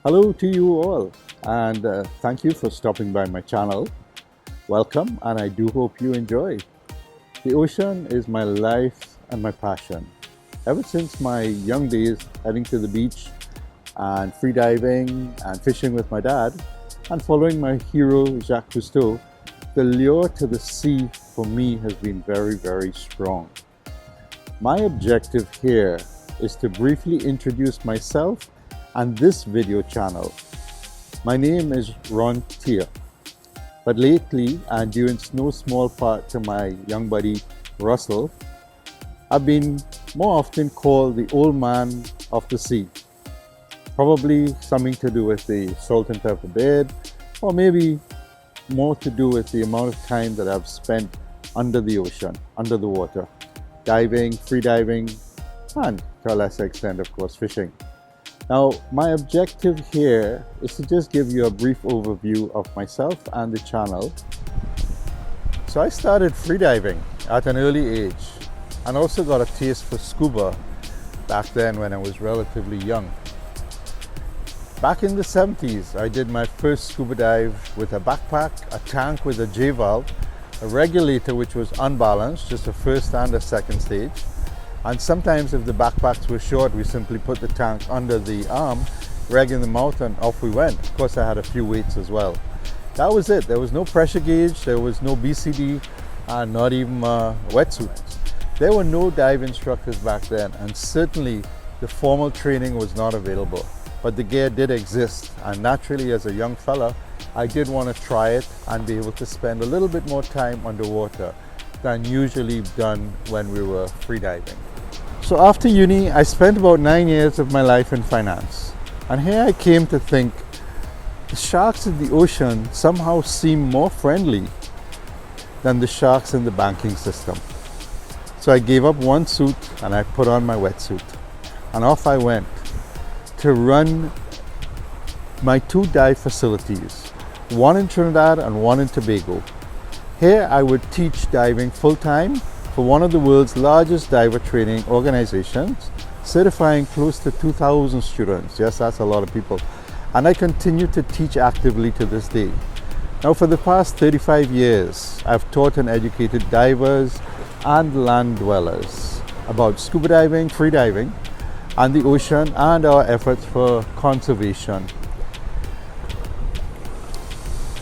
Hello to you all, and thank you for stopping by my channel. Welcome, and I do hope you enjoy. The ocean is my life and my passion. Ever since my young days, heading to the beach and free diving and fishing with my dad, and following my hero Jacques Cousteau, the lure to the sea for me has been very, very strong. My objective here is to briefly introduce myself and this video channel. My name is Ronald Tiah, but lately, and due in no small part to my young buddy Russell, I've been more often called the old man of the sea. Probably something to do with the salt and pepper bed, or maybe more to do with the amount of time that I've spent under the ocean, under the water, diving, free diving, and to a lesser extent, of course, fishing. Now, my objective here is to just give you a brief overview of myself and the channel. So I started freediving at an early age and also got a taste for scuba back then when I was relatively young. Back in the 70s, I did my first scuba dive with a backpack, a tank with a J-valve, a regulator which was unbalanced, just a first and a second stage. And sometimes if the backpacks were short, we simply put the tank under the arm, regging them out, and off we went. Of course, I had a few weights as well. That was it. There was no pressure gauge, there was no BCD, and not even wetsuits. There were no dive instructors back then, and certainly the formal training was not available. But the gear did exist, and naturally as a young fella, I did want to try it and be able to spend a little bit more time underwater than usually done when we were freediving. So after uni, I spent about 9 years of my life in finance. And here I came to think the sharks in the ocean somehow seem more friendly than the sharks in the banking system. So I gave up one suit and I put on my wetsuit. And off I went to run my 2 dive facilities, one in Trinidad and one in Tobago. Here I would teach diving full-time for one of the world's largest diver training organizations, certifying close to 2,000 students. Yes, that's a lot of people. And I continue to teach actively to this day. Now, for the past 35 years, I've taught and educated divers and land dwellers about scuba diving, free diving, and the ocean, and our efforts for conservation.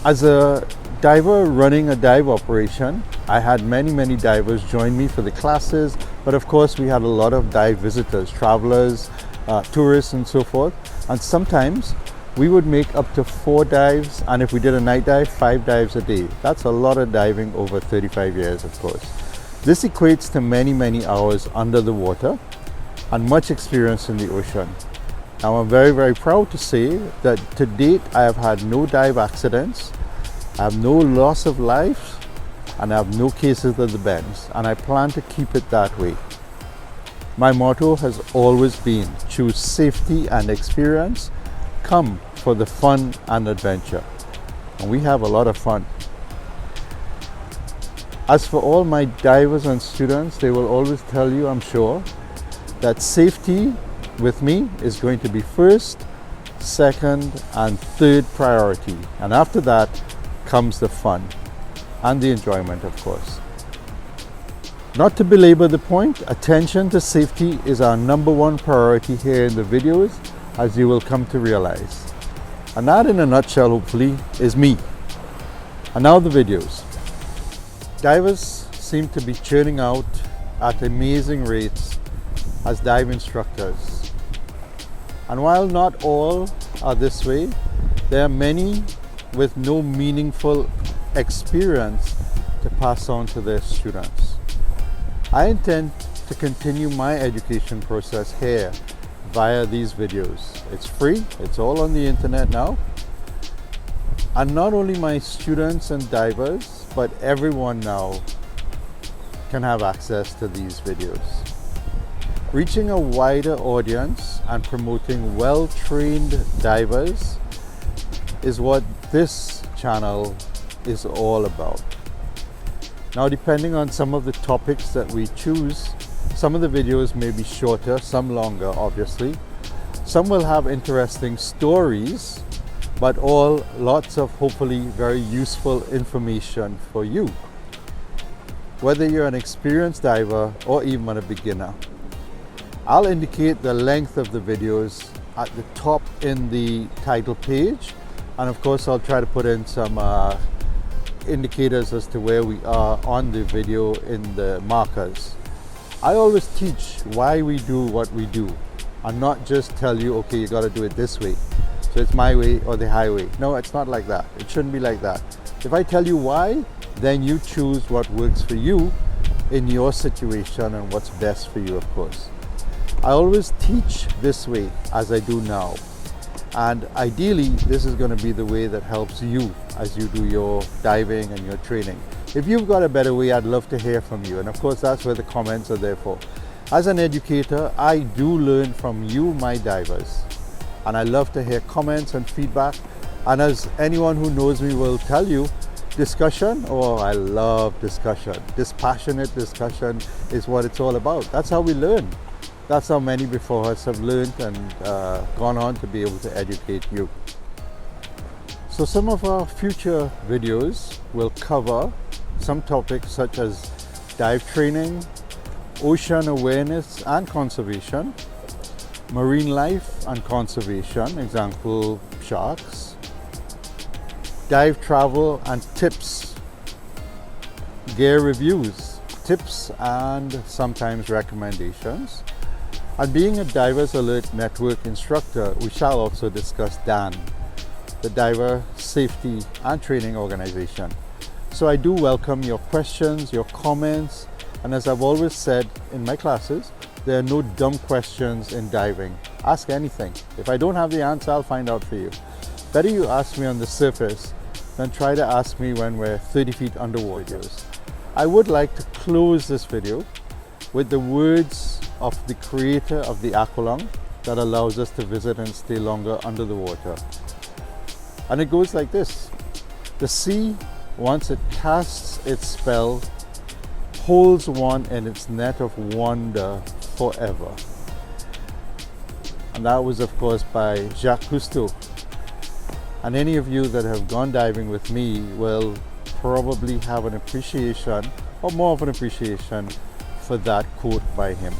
As a diver running a dive operation, I had many divers join me for the classes, but of course we had a lot of dive visitors, travelers, tourists and so forth, and sometimes we would make up to 4 dives, and if we did a night dive, 5 dives a day. That's a lot of diving over 35 years, of course. This equates to many hours under the water and much experience in the ocean. Now I'm very proud to say that to date I have had no dive accidents, I have no loss of life, and I have no cases of the bends, and I plan to keep it that way. My motto has always been choose safety and experience, come for the fun and adventure. And we have a lot of fun. As for all my divers and students, they will always tell you, I'm sure, that safety with me is going to be first, second, and third priority. And after that comes the fun and the enjoyment, of course. Not to belabor the point, attention to safety is our #1 priority here in the videos, as you will come to realize. And that, in a nutshell, hopefully, is me. And now the videos. Divers seem to be churning out at amazing rates as dive instructors. And while not all are this way, there are many with no meaningful experience to pass on to their students. I intend to continue my education process here via these videos. It's free, it's all on the internet now. And not only my students and divers, but everyone now can have access to these videos. Reaching a wider audience and promoting well-trained divers is what this channel is all about. Now, depending on some of the topics that we choose, some of the videos may be shorter, some longer, obviously. Some will have interesting stories, but all lots of hopefully very useful information for you, whether you're an experienced diver or even a beginner. I'll indicate the length of the videos at the top in the title page, and of course I'll try to put in some indicators as to where we are on the video in the markers. I always teach why we do what we do and not just tell you, okay, you got to do it this way, so it's my way or the highway. No, it's not like that. It shouldn't be like that. If I tell you why, then you choose what works for you in your situation and what's best for you, of course. I always teach this way as I do now, and ideally this is going to be the way that helps you as you do your diving and your training. If you've got a better way, I'd love to hear from you, and of course that's where the comments are there for. As an educator, I do learn from you, my divers, and I love to hear comments and feedback. And as anyone who knows me will tell you, discussion, oh, I love discussion. Dispassionate discussion is what it's all about. That's how we learn. That's how many before us have learned and gone on to be able to educate you. So some of our future videos will cover some topics such as dive training, ocean awareness and conservation, marine life and conservation, example sharks, dive travel and tips, gear reviews, tips and sometimes recommendations. And being a Divers Alert Network instructor, we shall also discuss DAN, the Diver Safety and Training Organization. So I do welcome your questions, your comments, and as I've always said in my classes, there are no dumb questions in diving. Ask anything. If I don't have the answer, I'll find out for you. Better you ask me on the surface than try to ask me when we're 30 feet underwater. I would like to close this video with the words of the creator of the aqualung that allows us to visit and stay longer under the water. And it goes like this: the sea, once it casts its spell, holds one in its net of wonder forever. And that was of course by Jacques Cousteau. And any of you that have gone diving with me will probably have an appreciation, or more of an appreciation, for that quote by him.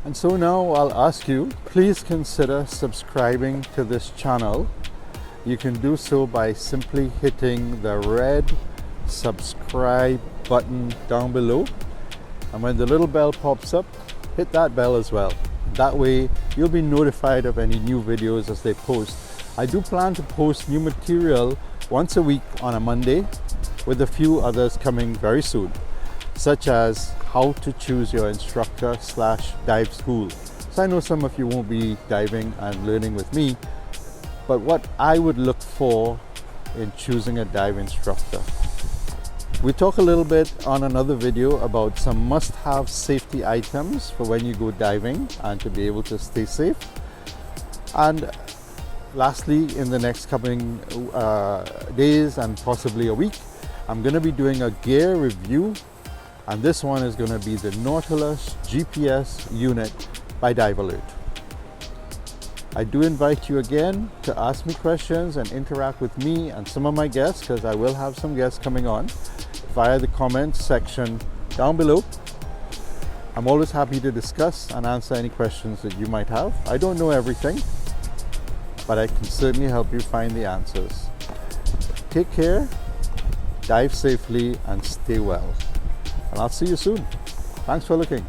And so now I'll ask you, please consider subscribing to this channel. You can do so by simply hitting the red subscribe button down below, and when the little bell pops up, hit that bell as well. That way you'll be notified of any new videos as they post. I do plan to post new material once a week on a Monday, with a few others coming very soon, such as how to choose your instructor/dive school. So I know some of you won't be diving and learning with me, but what I would look for in choosing a dive instructor. We talk a little bit on another video about some must-have safety items for when you go diving and to be able to stay safe. And lastly, in the next coming days and possibly a week, I'm going to be doing a gear review, and this one is going to be the Nautilus GPS unit by Dive Alert. I do invite you again to ask me questions and interact with me and some of my guests, because I will have some guests coming on, via the comments section down below. I'm always happy to discuss and answer any questions that you might have. I don't know everything, but I can certainly help you find the answers. Take care, dive safely, and stay well. And I'll see you soon. Thanks for looking.